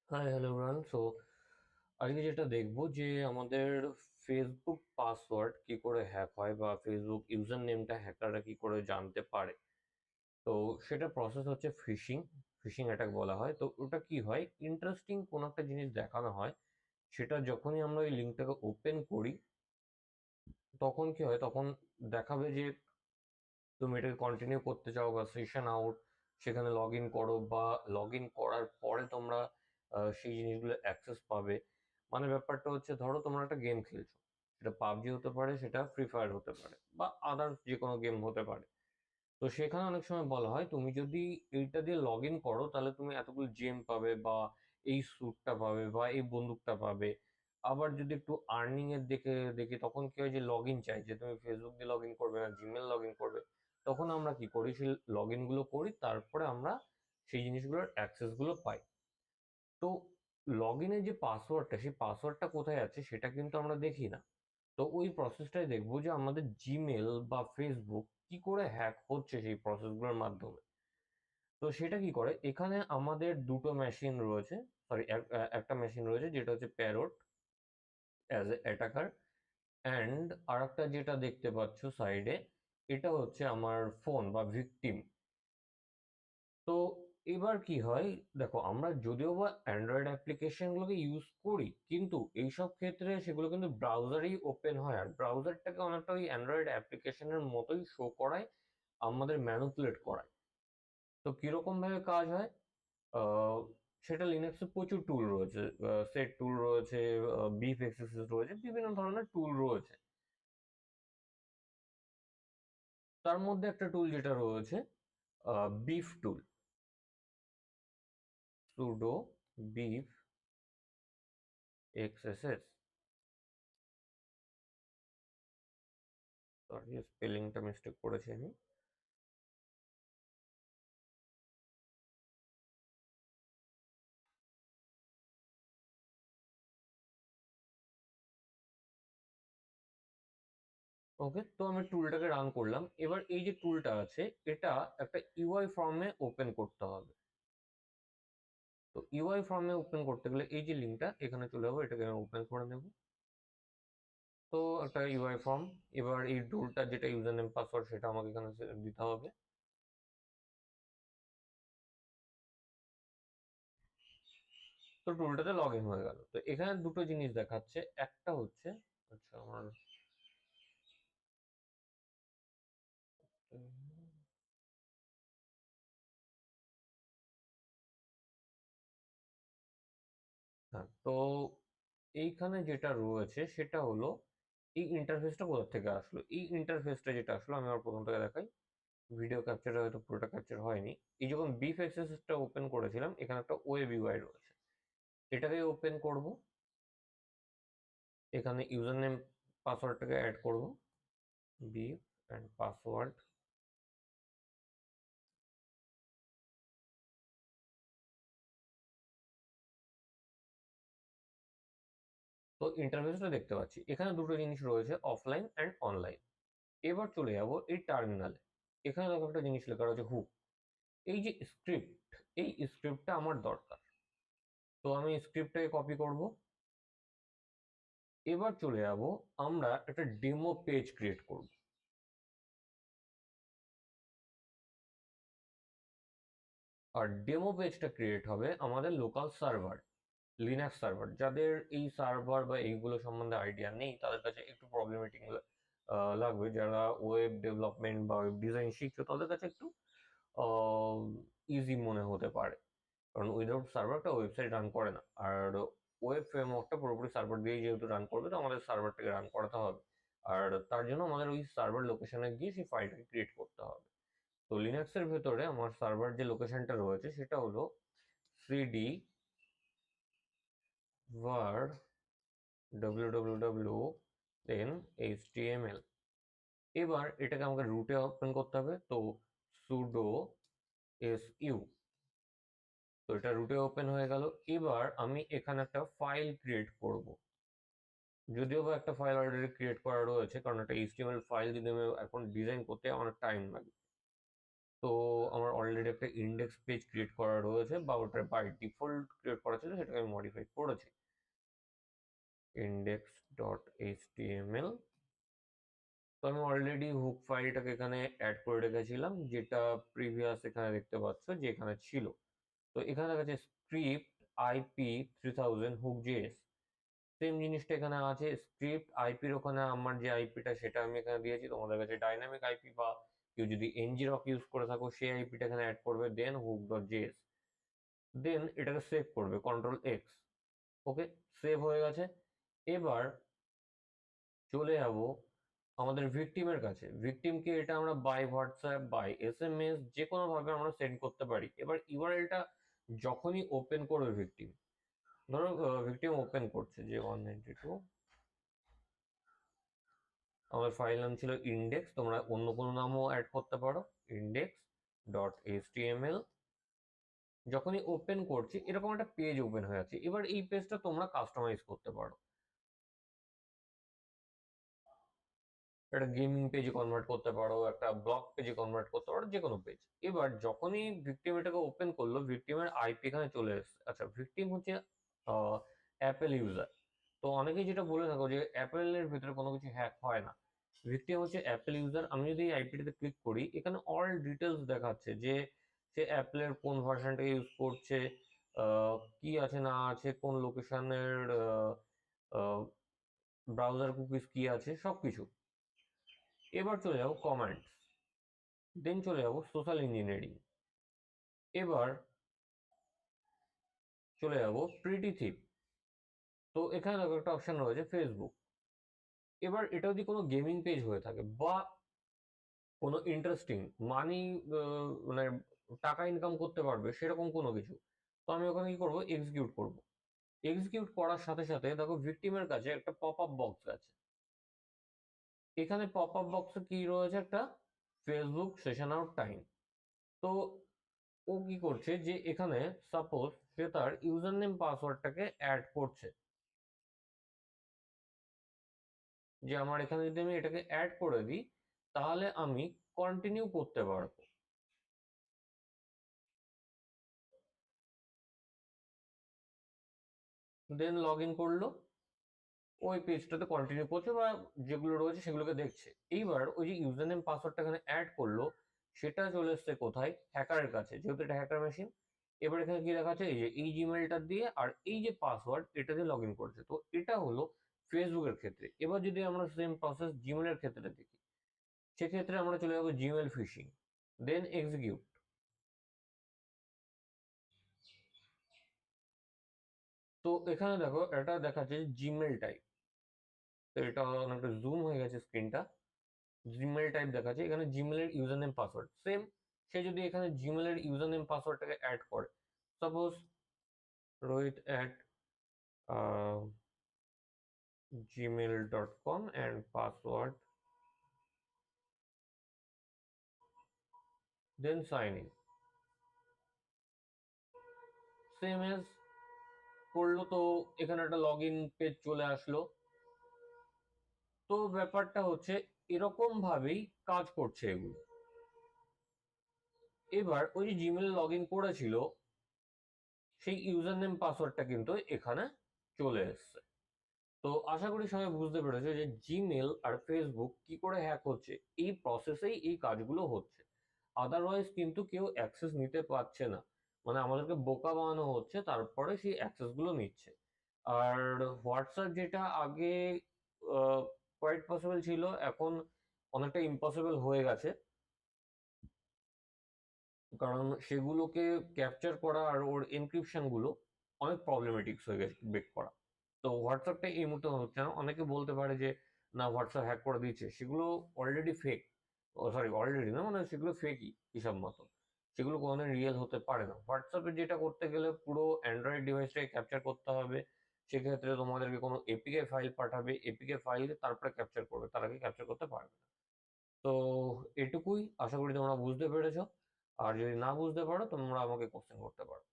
Hi hello run. আজকে যেটা দেখবো যে আমাদের ফেসবুক পাসওয়ার্ড কি করে হ্যাক হয় বা ফেসবুক ইউজার নেমটা হ্যাকাররা কি করে জানতে পারে। তো সেটা প্রসেস হচ্ছে ফিশিং। ফিশিং অ্যাটাক বলা হয়। তো ওটা কি হয়, ইন্টারেস্টিং কোনো একটা জিনিস দেখানো হয়, সেটা যখনই আমরা ওই লিঙ্কটাকে ওপেন করি তখন কি হয়, তখন দেখাবে যে তুমি এটাকে কন্টিনিউ করতে চাও বা সেশন আউট, সেখানে লগ ইন করো বা লগ ইন করার পরে তোমরা সেই জিনিসগুলো অ্যাক্সেস পাবে। মানে ব্যাপারটা হচ্ছে, ধরো তোমরা একটা গেম খেলছো, সেটা পাবজি হতে পারে, সেটা ফ্রি ফায়ার হতে পারে, বা আদার্স যে কোনো গেম হতে পারে। তো সেখানে অনেক সময় বলা হয় তুমি যদি এইটা দিয়ে লগ ইন করো তাহলে তুমি এতগুলো জেম পাবে বা এই স্যুটটা পাবে বা এই বন্দুকটা পাবে। আবার যদি একটু আর্নিং এর দিকে দেখি তখন কি হয়, যে লগ ইন চাই, যে তুমি ফেসবুক দিয়ে লগ ইন করবে না জিমেল লগ ইন করবে। তখন আমরা কি করি, সেই লগ ইন গুলো করি, তারপরে আমরা সেই জিনিসগুলোর অ্যাক্সেস গুলো পাই। তো লগ ইনের যে পাসওয়ার্ডটা, সেই পাসওয়ার্ডটা কোথায় আছে সেটা কিন্তু আমরা দেখি না। তো ওই প্রসেসটাই দেখবো, যে আমাদের জিমেল বা ফেসবুক কি করে হ্যাক হচ্ছে সেই প্রসেসগুলোর মাধ্যমে। তো সেটা কি করে, এখানে আমাদের দুটো মেশিন রয়েছে, সরি, একটা মেশিন রয়েছে যেটা হচ্ছে parrot as a attacker, and আর একটা যেটা দেখতে পাচ্ছ সাইডে, এটা হচ্ছে আমার ফোন বা ভিকটিম। তো এবার কি হয়, দেখো আমরা যদিও বা অ্যান্ড্রয়েড অ্যাপ্লিকেশনগুলোকে ইউজ করি, কিন্তু এইসব ক্ষেত্রে সেগুলো কিন্তু ব্রাউজারেই ওপেন হয়, আর ব্রাউজারটাকে অনেকটা ওই অ্যান্ড্রয়েড অ্যাপ্লিকেশনের মতোই শো করায়, আমাদের ম্যানুপুলেট করায়। তো কিরকম ভাবে কাজ হয়, আহ, সেটা লিনাক্সে প্রচুর টুল রয়েছে, সেট টুল রয়েছে, বিফ এক্সএসএস রয়েছে, বিভিন্ন ধরনের টুল রয়েছে। তার মধ্যে একটা টুল যেটা রয়েছে, beef tool, sudo beef XSS. Sorry, স্পেলিংটা মিস্টেক করেছি আমি। ওকে, তো আমি টুলটাকে রান করলাম। এবার এই যে টুলটা আছে, এটা একটা ইউআই ফর্মে ওপেন করতে হবে। তো ইউআই ফর্মে ওপেন করতে গেলে এই যে লিঙ্কটা, এখানে চলে যাবো, এটাকে আমি ওপেন করে নেব। তো একটা ইউআই ফর্ম। এবার এই টুলটা যেটা ইউজার নেম পাসওয়ার্ড সেটা আমাকে এখানে দিতে হবে। তো টুলটাতে লগ ইন হয়ে গেল। তো এখানে দুটো জিনিস দেখাচ্ছে, একটা হচ্ছে, আচ্ছা আমার, হ্যাঁ, তো এইখানে যেটা রয়েছে সেটা হলো, এই ইন্টারফেসটা কোথা থেকে আসলো। এই ইন্টারফেসটা যেটা আসলো, আমি আবার প্রথম থেকে দেখাই। ভিডিও ক্যাপচারে হয়তো পুরোটা ক্যাপচার হয়নি। এই যখন বিফ এক্সেসটা ওপেন করেছিলাম, এখানে একটা ওয়েব ইউআই রয়েছে, এটাকে ওপেন করব। এখানে ইউজার নেম পাসওয়ার্ডটাকে অ্যাড করব, বিফ অ্যান্ড পাসওয়ার্ড। তো ইন্টারফেসটা দেখতে পাচ্ছি, এখানে দুটো জিনিস রয়েছে, অফলাইন অ্যান্ড অনলাইন। এবার চলে যাব এই টার্মিনালে। এখানে দেখো একটা জিনিস লেখা রয়েছে, হুক। এই যে স্ক্রিপ্ট, এই স্ক্রিপ্টটা আমার দরকার। তো আমি স্ক্রিপ্টটাকে কপি করব। এবার চলে যাব, আমরা একটা ডেমো পেজ ক্রিয়েট করব। আর ডেমো পেজটা ক্রিয়েট হবে আমাদের লোকাল সার্ভার, লিনাক্স সার্ভার। যাদের এই সার্ভার বা এইগুলো সম্বন্ধে আইডিয়া নেই, তাদের কাছে একটু প্রবলেমেটিক লাগবে। যারা ওয়েব ডেভেলপমেন্ট বা ওয়েব ডিজাইন শিখছো, তাদের কাছে একটু ইজি মনে হতে পারে, কারণ উইদাউট সার্ভার একটা ওয়েবসাইট রান করে না। আর ওয়েব ফ্রেমওয়ার্কটা পুরোপুরি সার্ভার দিয়ে যেহেতু রান করবে, তো আমাদের সার্ভারটাকে রান করাতে হবে। আর তার জন্য আমাদের ওই সার্ভার লোকেশনে গিয়ে সেই ফাইলটাকে ক্রিয়েট করতে হবে। তো লিনাক্সের ভেতরে আমার সার্ভার যে লোকেশনটা রয়েছে সেটা হলো সিডি var www দেন html। এবার এটাকে আমাকে রুটে ওপেন করতে হবে। তো sudo su, তো এটা রুটে ওপেন হয়ে গেল। এবার আমি এখানে একটা ফাইল ক্রিয়েট করব, যদিও বা একটা ফাইল অলরেডি ক্রিয়েট করা রয়েছে, কারণ একটা এইচটিএমএল ফাইল যদি আমি এখন ডিজাইন করতে অনেক টাইম লাগবে। তো আমার অলরেডি একটা ইন্ডেক্স পেজ ক্রিয়েট করা রয়েছে, বা ওটা বাই ডিফল্ট ক্রিয়েট করা ছিল, সেটাকে আমি মডিফাই করেছি। index.html, তো আমি অলরেডি হুক ফাইলটাকে এখানে অ্যাড করে রেখেছিলাম, যেটা প্রিভিয়াস এখানে দেখতে পাচ্ছ যে এখানে ছিল। তো এখানে দেখা যাচ্ছে script IP 3000 hook JS, same জিনিসটা এখানে আছে। স্ক্রিপ্ট আইপির ওখানে আমার যে আইপিটা সেটা আমি এখানে দিয়েছি। তোমাদের কাছে ডাইনামিক আইপি বা কেউ যদি ngrok ইউজ করে থাকো সেই আইপিটা এখানে অ্যাড করবে, দেন হুক ডট জেএস, দেন এটাকে সেভ করবে কন্ট্রোল এক্স। ওকে, সেভ হয়ে গেছে। এবার চলে যাব আমাদের ভিকটিমের কাছে। ভিকটিমকে এটা আমরা বাই হোয়াটসঅ্যাপ, বাই এসএমএস, যে কোনো ভাবে আমরা সেন্ড করতে পারি। এবার ইউআরএলটা যখনই ওপেন করবে ভিকটিম, ধরো ভিকটিম ওপেন করছে যে 192, আমার ফাইল নাম ছিল ইন্ডেক্স, তোমরা অন্য কোনো নামও অ্যাড করতে পারো, index.html। যখনই ওপেন করছি এরকম একটা পেজ ওপেন হয়ে যাচ্ছে। এবার এই পেজটা তোমরা কাস্টমাইজ করতে পারো, একটা গেমিং পেজে কনভার্ট করতে পারো, একটা ব্লগ পেজে কনভার্ট করতে পারো, যে কোনো পেজ। এবার যখনই ভিকটিম এটাকে ওপেন করলো, ভিকটিমের আইপি এখানে চলে এসেছে। আচ্ছা, ভিকটিম হচ্ছে অ্যাপেল ইউজার। তো অনেকেই যেটা বলে থাকো যে অ্যাপেলের ভিতরে কোনো কিছু হ্যাক হয় না, ভিকটিম হচ্ছে অ্যাপেল ইউজার। আমি যদি এই আইপিটিতে ক্লিক করি, এখানে অল ডিটেলস দেখাচ্ছে যে সে অ্যাপেলের কোন ভার্সনটাকে ইউজ করছে, কি আছে না আছে, কোন লোকেশনের ব্রাউজার কুকিজ কি আছে, সবকিছু। এবার চলে যাবো কমান্ডস, দেন চলে যাবো সোশ্যাল ইঞ্জিনিয়ারিং। এবার চলে যাবো প্রিটি থিপ। তো এখানে দেখো একটা অপশন রয়েছে ফেসবুক। এবার এটা যদি কোনো গেমিং পেজ হয়ে থাকে বা কোনো ইন্টারেস্টিং মানি, মানে টাকা ইনকাম করতে পারবে সেরকম কোনো কিছু, তো আমি ওখানে কি করবো, এক্সিকিউট করব। এক্সিকিউট করার সাথে সাথে দেখো ভিকটিমের কাছে একটা পপ আপ বক্স আছে। এখানে পপ আপ বক্সে কি রয়েছে, একটা ফেসবুক সেশন আউট টাইম। তো ও কি করছে যে এখানে সাপোজ সে তার ইউজার নেম পাসওয়ার্ডটাকে অ্যাড করছে, যে আমার এখানে যদি আমি এটাকে অ্যাড করে দিই তাহলে আমি কন্টিনিউ করতে পারবো। দেন লগ ইন করলো, ওই পেজটাতে কন্টিনিউ করছে বা যেগুলো রয়েছে সেগুলোকে দেখছে। এইবার ওই যে ইউজার নেম পাসওয়ার্ডটা এখানে অ্যাড করলো, সেটা চলে এসছে কোথায়, হ্যাকারের কাছে, যেহেতু এটা হ্যাকার মেশিন। এবার এখানে কি দেখাচ্ছে, এই যে এই জিমেলটা দিয়ে আর এই যে পাসওয়ার্ড এটা দিয়ে লগ ইন করছে। তো এটা হলো ফেসবুকের ক্ষেত্রে। এবার যদি আমরা সেম প্রসেস জিমেলের ক্ষেত্রে দেখি, সেক্ষেত্রে আমরা চলে যাবো জিমেল ফিশিং, দেন এক্সিকিউট। তো এখানে দেখো এটা দেখাচ্ছে জিমেল টাইপ, তো এটা অনেকটা জুম হয়ে গেছে স্ক্রিনটা। জিমেল টাইপ দেখাচ্ছে, এখানে জিমেলের ইউজার নেম পাসওয়ার্ড সেম। সে যদি এখানে জিমেলের ইউজার নেম পাসওয়ার্ডটাকে অ্যাড করে, suppose Rohit at gmail.com and password, then sign in, same as করলো। তো এখানে একটা লগ ইন পেজ চলে আসলো। তো ব্যাপারটা হচ্ছে এরকম ভাবেই কাজ করছে এগুলো। এবার ওই যে জিমেল লগ ইন করেছিল সেই ইউজার নেম পাসওয়ার্ডটা কিন্তু এখানে চলে এসছে। তো আশা করি সবাই বুঝতে পেরেছে যে জিমেল আর ফেসবুক কি করে হ্যাক হচ্ছে, এই প্রসেসেই এই কাজগুলো হচ্ছে। আদারওয়াইজ কিন্তু কেউ অ্যাক্সেস নিতে পারছে না, মানে আমাদেরকে বোকা বানানো হচ্ছে, তারপরে সেই অ্যাক্সেস গুলো নিচ্ছে। আর হোয়াটসঅ্যাপ যেটা আগে কোয়াইট পসিবল ছিল, এখন অনেকটা ইম্পসিবল হয়ে গেছে, কারণ সেগুলোকে ক্যাপচার করা আর ওর এনক্রিপশন গুলো অনেক প্রবলেমেটিক্স হয়ে গেছে বেক করা। তো হোয়াটসঅ্যাপটা এই মুহূর্তে হচ্ছে না। অনেকে বলতে পারে যে না হোয়াটসঅ্যাপ হ্যাক করে দিয়েছে, সেগুলো অলরেডি ফেক। সরি, অলরেডি না, মানে সেগুলো ফেকই হিসাব মতো, সেগুলো কোনোদিন রিয়েল হতে পারে না। হোয়াটসঅ্যাপে যেটা করতে গেলে পুরো অ্যান্ড্রয়েড ডিভাইসটাকে ক্যাপচার করতে হবে, সেক্ষেত্রে তোমাদেরকে কোনো এপিকে ফাইল পাঠাবে, এপিকে ফাইল তারপরে ক্যাপচার করবে, তার আগে ক্যাপচার করতে পারবে না। তো এটুকুই, আশা করি তোমরা বুঝতে পেরেছো। আর যদি না বুঝতে পারো তোমরা আমাকে কোশ্চেন করতে পারো।